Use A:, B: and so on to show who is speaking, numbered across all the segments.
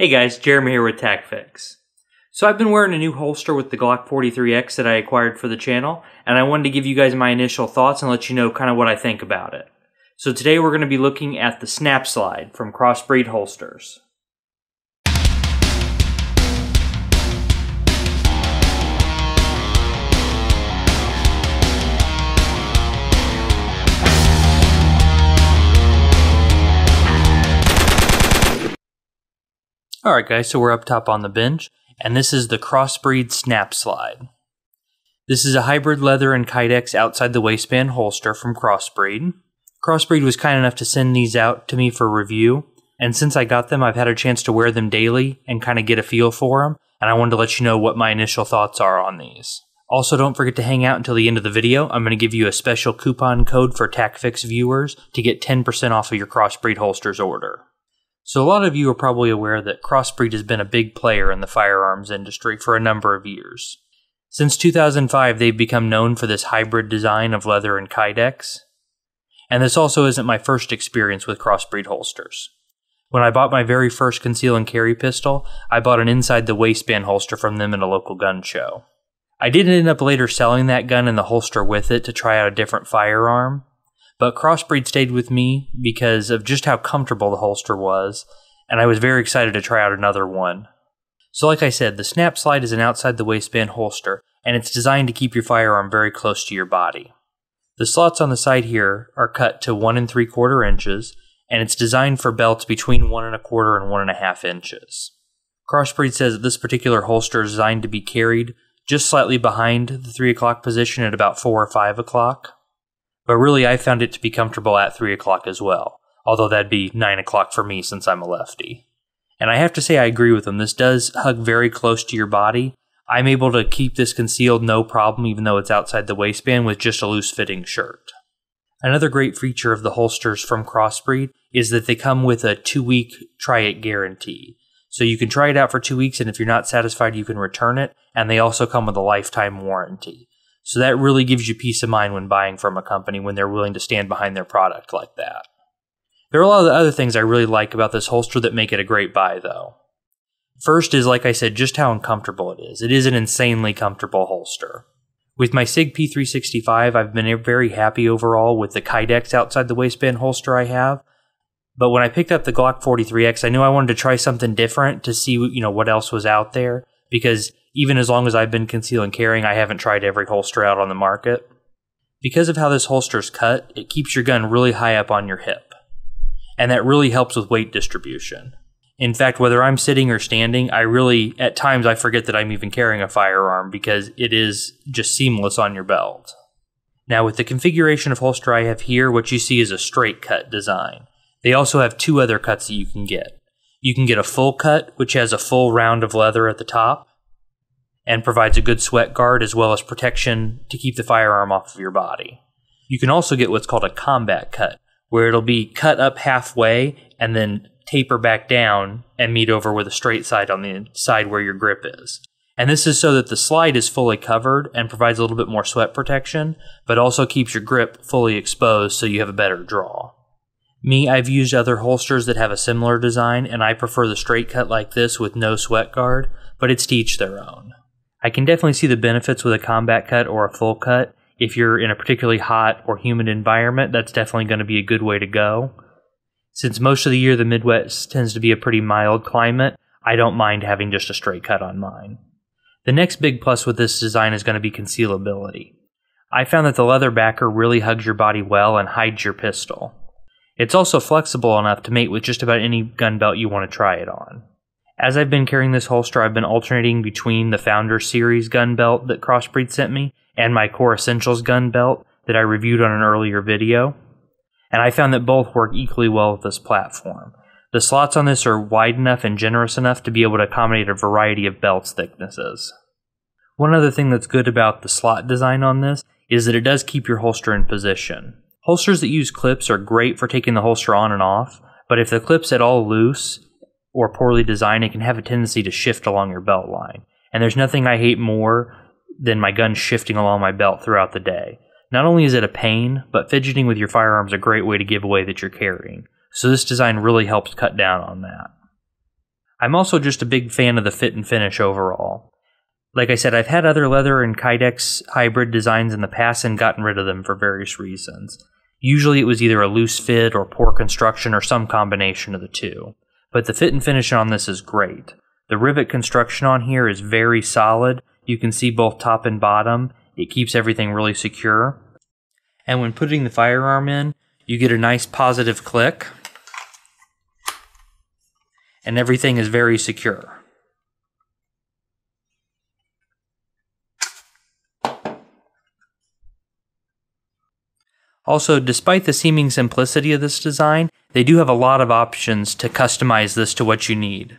A: Hey guys, Jeremy here with TacFix. So I've been wearing a new holster with the Glock 43X that I acquired for the channel, and I wanted to give you guys my initial thoughts and let you know kind of what I think about it. So today we're going to be looking at the Snapslide from Crossbreed Holsters. Alright guys, so we're up top on the bench, and this is the Crossbreed Snapslide. This is a hybrid leather and Kydex outside the waistband holster from Crossbreed. Crossbreed was kind enough to send these out to me for review, and since I got them, I've had a chance to wear them daily and kind of get a feel for them, and I wanted to let you know what my initial thoughts are on these. Also, don't forget to hang out until the end of the video. I'm going to give you a special coupon code for TacFix viewers to get 10% off of your Crossbreed Holsters order. So a lot of you are probably aware that Crossbreed has been a big player in the firearms industry for a number of years. Since 2005, they've become known for this hybrid design of leather and Kydex. And this also isn't my first experience with Crossbreed holsters. When I bought my very first conceal and carry pistol, I bought an inside the waistband holster from them at a local gun show. I did end up later selling that gun and the holster with it to try out a different firearm. But Crossbreed stayed with me because of just how comfortable the holster was, and I was very excited to try out another one. So like I said, the Snapslide is an outside the waistband holster, and it's designed to keep your firearm very close to your body. The slots on the side here are cut to 1 3/4 inches, and it's designed for belts between 1 1/4 and 1 1/2 inches. Crossbreed says that this particular holster is designed to be carried just slightly behind the 3 o'clock position at about 4 or 5 o'clock. But really, I found it to be comfortable at 3 o'clock as well, although that'd be 9 o'clock for me since I'm a lefty. And I have to say I agree with them. This does hug very close to your body. I'm able to keep this concealed no problem even though it's outside the waistband with just a loose-fitting shirt. Another great feature of the holsters from Crossbreed is that they come with a 2-week try-it guarantee. So you can try it out for 2 weeks, and if you're not satisfied, you can return it, and they also come with a lifetime warranty. So that really gives you peace of mind when buying from a company when they're willing to stand behind their product like that. There are a lot of other things I really like about this holster that make it a great buy though. First is, like I said, just how uncomfortable it is. It is an insanely comfortable holster. With my SIG P365, I've been very happy overall with the Kydex outside the waistband holster I have. But when I picked up the Glock 43X, I knew I wanted to try something different to see what else was out there, because even as long as I've been conceal and carrying, I haven't tried every holster out on the market. Because of how this holster's cut, it keeps your gun really high up on your hip. And that really helps with weight distribution. In fact, whether I'm sitting or standing, at times I forget that I'm even carrying a firearm because it is just seamless on your belt. Now with the configuration of holster I have here, what you see is a straight cut design. They also have 2 other cuts that you can get. You can get a full cut, which has a full round of leather at the top, and provides a good sweat guard as well as protection to keep the firearm off of your body. You can also get what's called a combat cut, where it'll be cut up halfway and then taper back down and meet over with a straight side on the side where your grip is. And this is so that the slide is fully covered and provides a little bit more sweat protection, but also keeps your grip fully exposed so you have a better draw. Me, I've used other holsters that have a similar design, and I prefer the straight cut like this with no sweat guard, but it's to each their own. I can definitely see the benefits with a combat cut or a full cut. If you're in a particularly hot or humid environment, that's definitely going to be a good way to go. Since most of the year the Midwest tends to be a pretty mild climate, I don't mind having just a straight cut on mine. The next big plus with this design is going to be concealability. I found that the leather backer really hugs your body well and hides your pistol. It's also flexible enough to mate with just about any gun belt you want to try it on. As I've been carrying this holster, I've been alternating between the Founder Series gun belt that Crossbreed sent me and my Core Essentials gun belt that I reviewed on an earlier video. And I found that both work equally well with this platform. The slots on this are wide enough and generous enough to be able to accommodate a variety of belts thicknesses. One other thing that's good about the slot design on this is that it does keep your holster in position. Holsters that use clips are great for taking the holster on and off, but if the clip's at all loose or poorly designed, it can have a tendency to shift along your belt line. And there's nothing I hate more than my gun shifting along my belt throughout the day. Not only is it a pain, but fidgeting with your firearm is a great way to give away that you're carrying. So this design really helps cut down on that. I'm also just a big fan of the fit and finish overall. Like I said, I've had other leather and Kydex hybrid designs in the past and gotten rid of them for various reasons. Usually it was either a loose fit or poor construction or some combination of the two. But the fit and finish on this is great. The rivet construction on here is very solid. You can see both top and bottom. It keeps everything really secure. And when putting the firearm in, you get a nice positive click. And everything is very secure. Also, despite the seeming simplicity of this design, they do have a lot of options to customize this to what you need.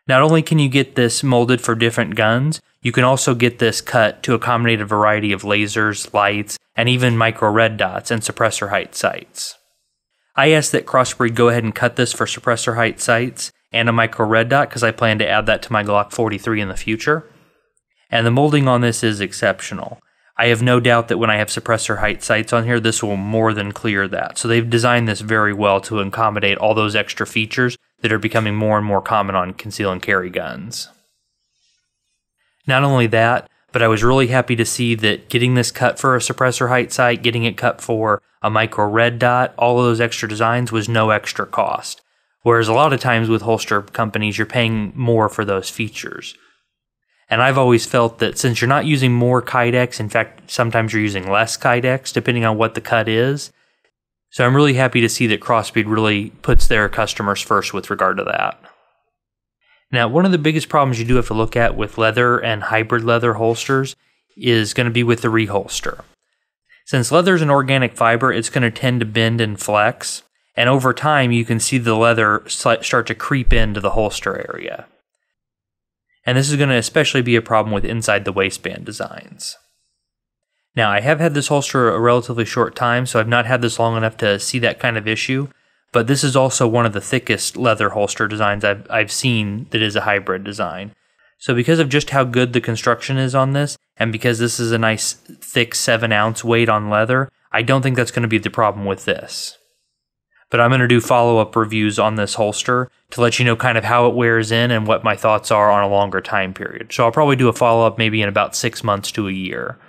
A: Not only can you get this molded for different guns, you can also get this cut to accommodate a variety of lasers, lights, and even micro red dots and suppressor height sights. I asked that Crossbreed go ahead and cut this for suppressor height sights and a micro red dot because I plan to add that to my Glock 43 in the future. And the molding on this is exceptional. I have no doubt that when I have suppressor height sights on here, this will more than clear that. So they've designed this very well to accommodate all those extra features that are becoming more and more common on conceal and carry guns. Not only that, but I was really happy to see that getting this cut for a suppressor height sight, getting it cut for a micro red dot, all of those extra designs was no extra cost. Whereas a lot of times with holster companies, you're paying more for those features. And I've always felt that since you're not using more Kydex, in fact, sometimes you're using less Kydex, depending on what the cut is. So I'm really happy to see that Crossbreed really puts their customers first with regard to that. Now, one of the biggest problems you do have to look at with leather and hybrid leather holsters is going to be with the reholster. Since leather is an organic fiber, it's going to tend to bend and flex, and over time you can see the leather start to creep into the holster area. And this is going to especially be a problem with inside the waistband designs. Now, I have had this holster a relatively short time, so I've not had this long enough to see that kind of issue, but this is also one of the thickest leather holster designs I've seen that is a hybrid design. So because of just how good the construction is on this, and because this is a nice thick 7-ounce weight on leather, I don't think that's going to be the problem with this. But I'm going to do follow-up reviews on this holster to let you know kind of how it wears in and what my thoughts are on a longer time period. So I'll probably do a follow-up maybe in about 6 months to a year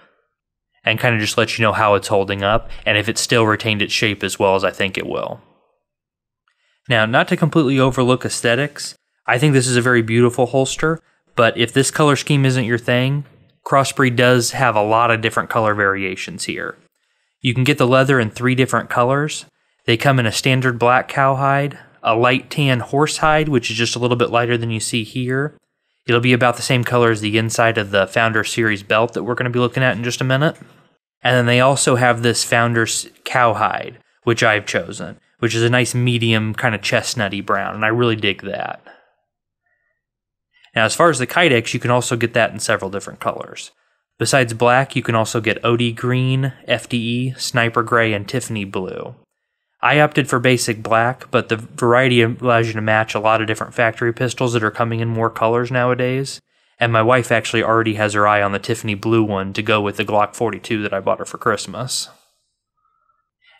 A: and kind of just let you know how it's holding up and if it's still retained its shape as well as I think it will. Now, not to completely overlook aesthetics, I think this is a very beautiful holster, but if this color scheme isn't your thing, Crossbreed does have a lot of different color variations here. You can get the leather in 3 different colors. They come in a standard black cowhide, a light tan horsehide, which is just a little bit lighter than you see here. It'll be about the same color as the inside of the Founder Series belt that we're going to be looking at in just a minute. And then they also have this Founder's cowhide, which I've chosen, which is a nice medium kind of chestnutty brown, and I really dig that. Now, as far as the Kydex, you can also get that in several different colors. Besides black, you can also get OD green, FDE, sniper gray, and Tiffany blue. I opted for basic black, but the variety allows you to match a lot of different factory pistols that are coming in more colors nowadays. And my wife actually already has her eye on the Tiffany blue one to go with the Glock 42 that I bought her for Christmas.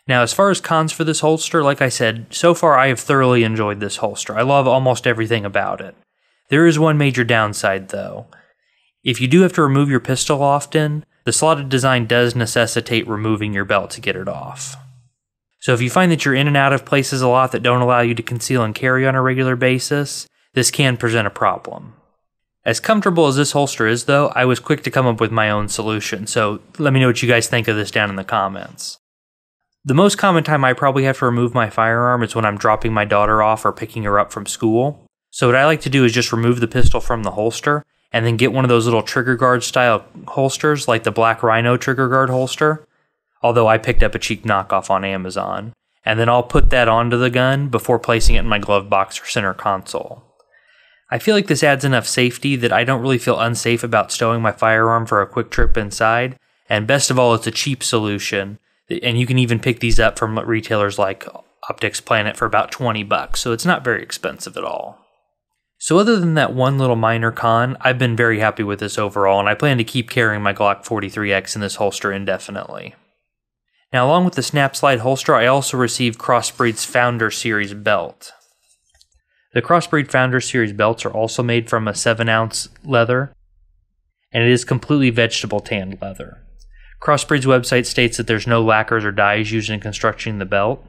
A: Now, as far as cons for this holster, like I said, so far I have thoroughly enjoyed this holster. I love almost everything about it. There is one major downside, though. If you do have to remove your pistol often, the slotted design does necessitate removing your belt to get it off. So if you find that you're in and out of places a lot that don't allow you to conceal and carry on a regular basis, this can present a problem. As comfortable as this holster is, though, I was quick to come up with my own solution, so let me know what you guys think of this down in the comments. The most common time I probably have to remove my firearm is when I'm dropping my daughter off or picking her up from school. So what I like to do is just remove the pistol from the holster, and then get one of those little trigger guard style holsters like the Black Rhino trigger guard holster. Although I picked up a cheap knockoff on Amazon, and then I'll put that onto the gun before placing it in my glove box or center console. I feel like this adds enough safety that I don't really feel unsafe about stowing my firearm for a quick trip inside, and best of all, it's a cheap solution, and you can even pick these up from retailers like Optics Planet for about $20, so it's not very expensive at all. So other than that one little minor con, I've been very happy with this overall, and I plan to keep carrying my Glock 43X in this holster indefinitely. Now, along with the Snapslide holster, I also received Crossbreed's Founder Series belt. The Crossbreed Founder Series belts are also made from a 7-ounce leather, and it is completely vegetable tanned leather. Crossbreed's website states that there's no lacquers or dyes used in constructing the belt.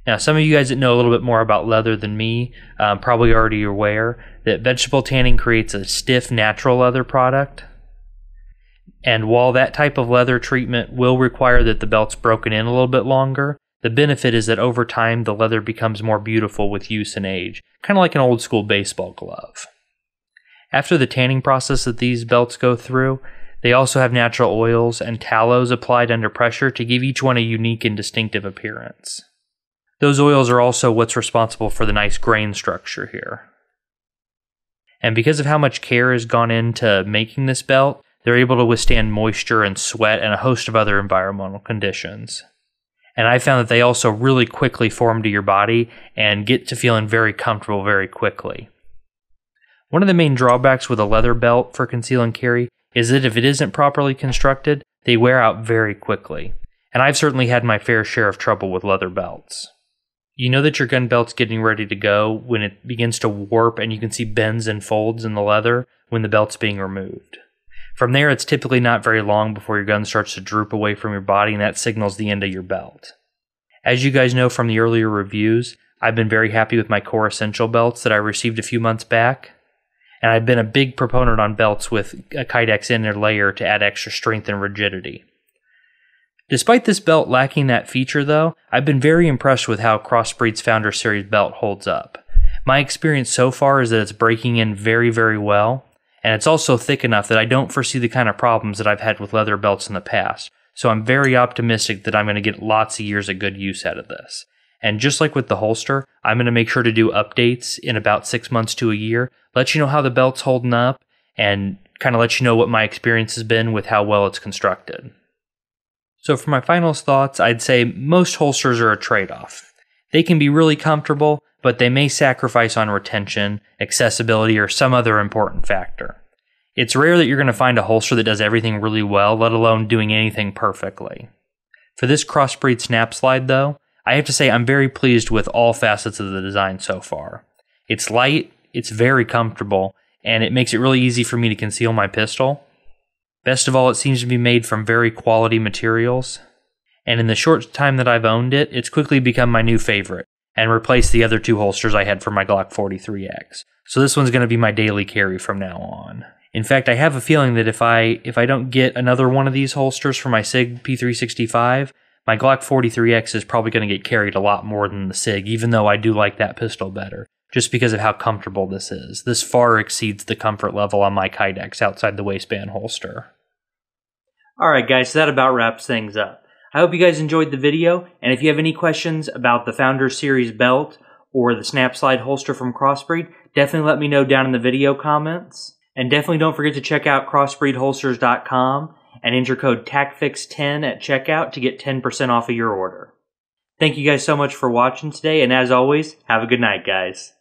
A: Now, some of you guys that know a little bit more about leather than me probably already are aware that vegetable tanning creates a stiff, natural leather product. And while that type of leather treatment will require that the belt's broken in a little bit longer, the benefit is that over time the leather becomes more beautiful with use and age, kind of like an old school baseball glove. After the tanning process that these belts go through, they also have natural oils and tallows applied under pressure to give each one a unique and distinctive appearance. Those oils are also what's responsible for the nice grain structure here. And because of how much care has gone into making this belt, they're able to withstand moisture and sweat and a host of other environmental conditions. And I found that they also really quickly form to your body and get to feeling very comfortable very quickly. One of the main drawbacks with a leather belt for conceal and carry is that if it isn't properly constructed, they wear out very quickly. And I've certainly had my fair share of trouble with leather belts. You know that your gun belt's getting ready to go when it begins to warp and you can see bends and folds in the leather when the belt's being removed. From there, it's typically not very long before your gun starts to droop away from your body, and that signals the end of your belt. As you guys know from the earlier reviews, I've been very happy with my Core Essential belts that I received a few months back, and I've been a big proponent on belts with a Kydex inner layer to add extra strength and rigidity. Despite this belt lacking that feature though, I've been very impressed with how Crossbreed's Founder Series belt holds up. My experience so far is that it's breaking in very, very well, and it's also thick enough that I don't foresee the kind of problems that I've had with leather belts in the past, so I'm very optimistic that I'm going to get lots of years of good use out of this. And just like with the holster, I'm going to make sure to do updates in about 6 months to a year, let you know how the belt's holding up, and kind of let you know what my experience has been with how well it's constructed. So for my final thoughts, I'd say most holsters are a trade-off. They can be really comfortable, but they may sacrifice on retention, accessibility, or some other important factor. It's rare that you're going to find a holster that does everything really well, let alone doing anything perfectly. For this Crossbreed Snapslide though, I have to say I'm very pleased with all facets of the design so far. It's light, it's very comfortable, and it makes it really easy for me to conceal my pistol. Best of all, it seems to be made from very quality materials, and in the short time that I've owned it, it's quickly become my new favorite, and replaced the other 2 holsters I had for my Glock 43X. So this one's going to be my daily carry from now on. In fact, I have a feeling that if I don't get another one of these holsters for my SIG P365, my Glock 43X is probably going to get carried a lot more than the SIG, even though I do like that pistol better, just because of how comfortable this is. This far exceeds the comfort level on my Kydex outside the waistband holster. Alright guys, so that about wraps things up. I hope you guys enjoyed the video, and if you have any questions about the Founder Series belt or the Snapslide holster from Crossbreed, definitely let me know down in the video comments. And definitely don't forget to check out crossbreedholsters.com and enter code TACFIX10 at checkout to get 10% off of your order. Thank you guys so much for watching today, and as always, have a good night, guys.